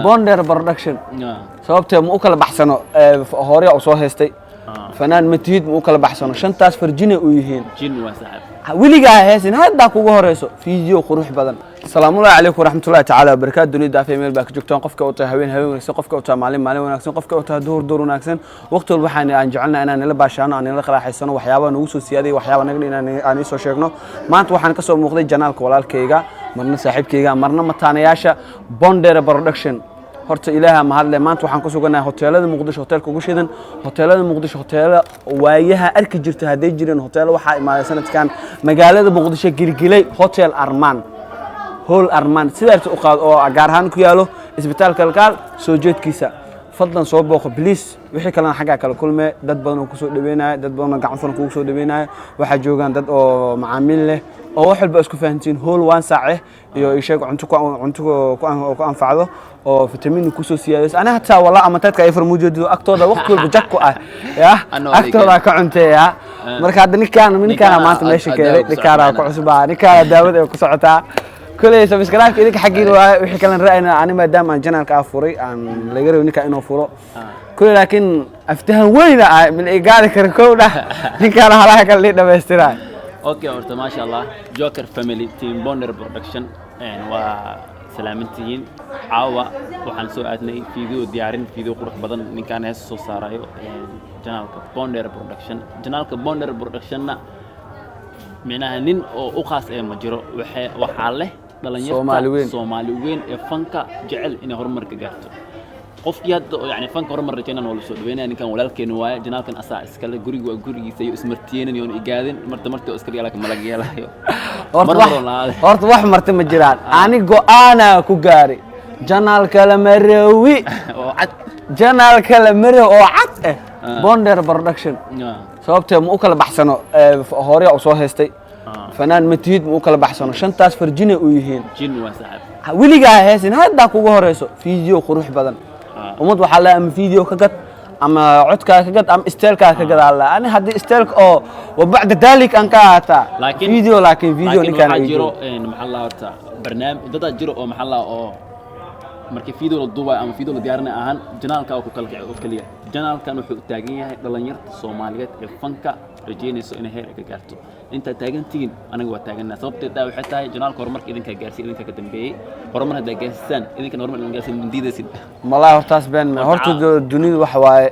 Bonder production sababtoo ma u kala baxsano hore oo soo heestay fanaan matid ma u kala baxsano shantaas farjine u yihiin jin waa saaxib wiliga heesin hadda kugu horeyso fiideo qurux badan salaamu alaykum waraxmatullaahi ta'ala wabarakaatu dunida afay meel baa ka joogtaan qofka uu tahay haween wanaagsan qofka uu tahay maalin wanaagsan qofka uu tahay duhur wanaagsan waqti walba aan jecelnahay inaan la baashaano aan la qaraxaysano waxyaabo nagu soo siyaaday waxyaabo naga inaan soo sheegno maanta waxaan ka soo muuqday janaalka walaalkayga marna saaxiibkayga marna mataanayaasha Bonder production horta ilaaha ma hadle maanta waxaan ku suganahay hoteelada Muqdisho hoteelka ugu shidan hoteelada Muqdisho hoteelada waayaha arki jirta haday jireen hoteelo waxa imaaday sanadkan magaalada Muqdisho girgilay hotel Arman hol Arman sidaas u qaad oo gaar ahaan ku yaalo isbitaalka kalkaal soo jeedkiisa fadlan soo booqo please wixii kale xagga kala kulmay dad badan oo ku soo dhaweynaya dad badan oo gacan furan ku soo dhaweynaya waxa joogan dad oo macaamiil leh oo wax walba isku fahantiin hol waan saace iyo isheeg cunto ku anfacdo oo fitamiin ku soo siyaadayso ana hatta wala ama dadka ay farmuujido agtooda waqti walba jakku ah ya agtooda ka cunteeya marka hadda ninkaan maanta meesha keenay ninkaan ku cusbaa ninkaan daawada ay ku socotaa كل سبسكرايب إذا حقين وحكي كلام رأينا أنا ما دام عن جنال كافوري عن لجري ونكا إنه فورو كل لكن أفتهم وين من إيجاد كركونا نكان هلاك اللي نبسترا. أوكي أورتا ما شاء الله جوكر فاميلي تيم بونر برودكشن يعني وسلامتين عاوة وحن سوءاتني فيديو ديارين فيديو قرح بدن نكان هسه صارايو جنال بونر برودكشن جنال بونر برودكشن معناها نين أو خاص مجرو وحاله Soomaali weyn ee fanka jecel in horumar ka gaarto qofkii hadda yani fanka horumar rajaynan wala soo dhaweynaa ninkan walaalkeen waay janaalkan asaa iskale guriga waa gurigiisa iyo ismartiyeen iyo igaadin marta oo iska yaalaka malag yeelayo horta wax marta ma jiraan ani go'aana ku gaari janaalka la marawi oo cad janaalka la marawi oo cad Bonder production sababtoo ma u kala baxsano hore oo soo heestay fanaan matid ma u kala baxsano shantaas farjine u yihiin jin waa saaxib wiliga heesin hadda kugu horeyso fiideo qurux badan umad waxa la am fiideo ka gad ama codka ka gad ama isteelka ka gad alla ani hadii isteelka oo wabacda dalik an ka hata fiideo laakiin fiideo ninkan ay jiro maxalla horta barnaamij dad jiro oo maxalla oo markii fiideo la duubay ama fiideo la diyaarinay ahaan janaalka oo ku kala kicay oo kaliya janaalkan wuxuu taagan yahay dhalinyarada Soomaaliyeed ee fanka rajaynayso in heer ka gaarto inta taagantiin anaga waa taaganaa sababteeda waxay tahay janaalka horumarka idinka gaarsiin idinka ka dambeeyay horumar hadda gaarsiin idinka horumar idinka gaarsiin diidaysid wallahi hortaas been horta dunida waxa waaye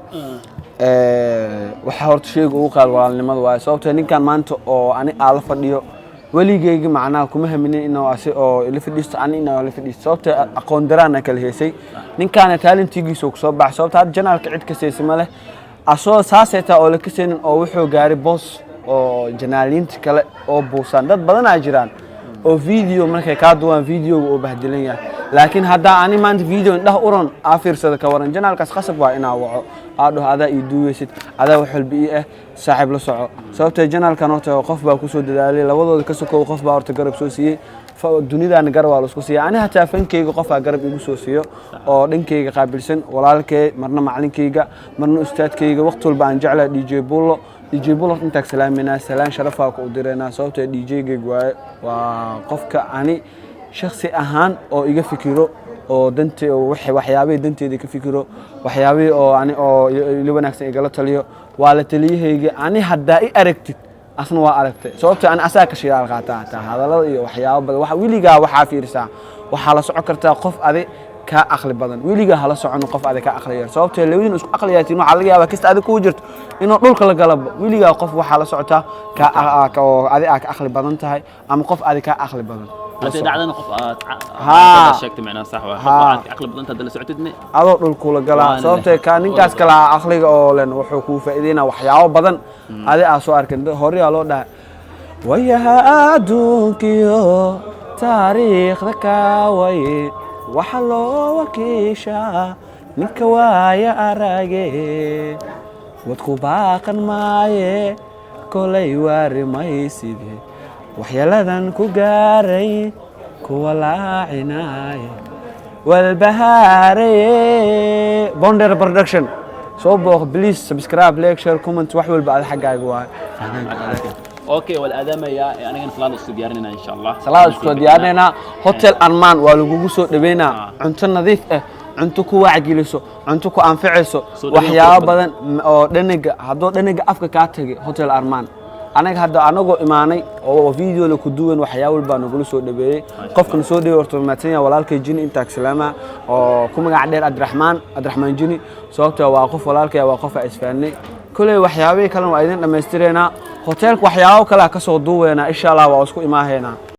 waxa horta sheeg ugu qaal walaalnimada waaye sababtoo ninkan maanta oo ani aala fadhiyo waligeyga macnaa kuma haminin inuu oo ila fadhiisto ani inuu ila fadhiisto sababtoo aqoon daraan kala heesay ninkan talentigiisa ku soo baxay sababtoo janaalka cid ka seesay ma leh asoo saasayta oo la kaseenin oo wuxuu gaaray boss oo janaalinta kale oo buusan dad badan ay jiraan oo video markay ka duwan video oo bahdilan yahay laakiin hadda ani maanta video indhaha uron afiirsada ka waran janaalkaas qasab waa inaa waco aado hada ii duweysid ada wax walba ii saaxiib la soco sababtoo janaalkan horta qof baa ku soo dadaalay labadooda ka soo qof baa horta garab soo siiyay dunidaan garab waa la isku siiyay ani hatta fankeyga qof garab igu soo siiyo oo dhankeyga qaabilsan walaalkay marna macalinkeyga marna ustaadkeyga waqti walba aan jeclaa DJ Bullo inta salaamina salaan sharafa ku direena sababtoo DJ-geyga waa qofka ani shakhsi ahaan oo iga fikiro oo danta waxyaabaha danteeda ka fikiro waxyaabaha oo ani oo ila wanaagsan igala taliyo waa la taliyahayga ani hadda i aragtid asna waa aragtay sababtoo aan asaa ka shidaal qaataa hadalada iyo waxyaabo badan waxa wiliga waxa fiirsaa waxa la socon kartaa qof adi ka aqli badan wiliga hala socon qof adi ka aqli yar sababtoo labadin isku aqliyaatiin waxa laga yaabaa kasta adi ku jirto inuu dhulka la galabo wiliga qof waxa la socotaa ka adi ka aqli badan tahay ama qof adi ka aqli badan هذا دعنا قف شكت معنا صح وقف عقل بدن تدل سعتدني adoo dhulku la galaa sababtoo ka ninkaas kala aqliga oo leen wuxuu ku faa'iideena waxyaabo badan adi aan soo arkin hore loo dhahay wayaha adduunkiyo taariikhda ka way waxa loo wakiisha ninka waaya arage wadku baaqan maaye kolay waarimaysidee waxyaaladan ku gaaray kuwa laacinay walbahaare Bonder production soo booq please subscribe like share comment wax walba aad xagaaga waa اوكي والادامه يا انا صلاه استديارنا ان شاء الله صلاه استديارنا هوتيل ارمان waa lagu soo dhaweynaa cunto nadiif ah cunto ku waacgeliso cunto ku anficayso Soo dhaweyn waxyaabo qurux badan oo dhaniga haddoo dhaniga afka kaa tagay hotel armaan anaga hadda anagoo imaanay oo video la ku duwan waxyaabo walba nagu soo dhabeeyay qofkan soo dhaweey horta maatanya walaalkay jini inta salaama oo ku magac dheer Abdiraxmaan jini sababtoo waa qof walaalkay waa qof isfaanay kulay waxyaabo kale oo idin dhameystireenaa hotelka waxyaabo kale ka soo duweena insha Allah waa isku imaaheena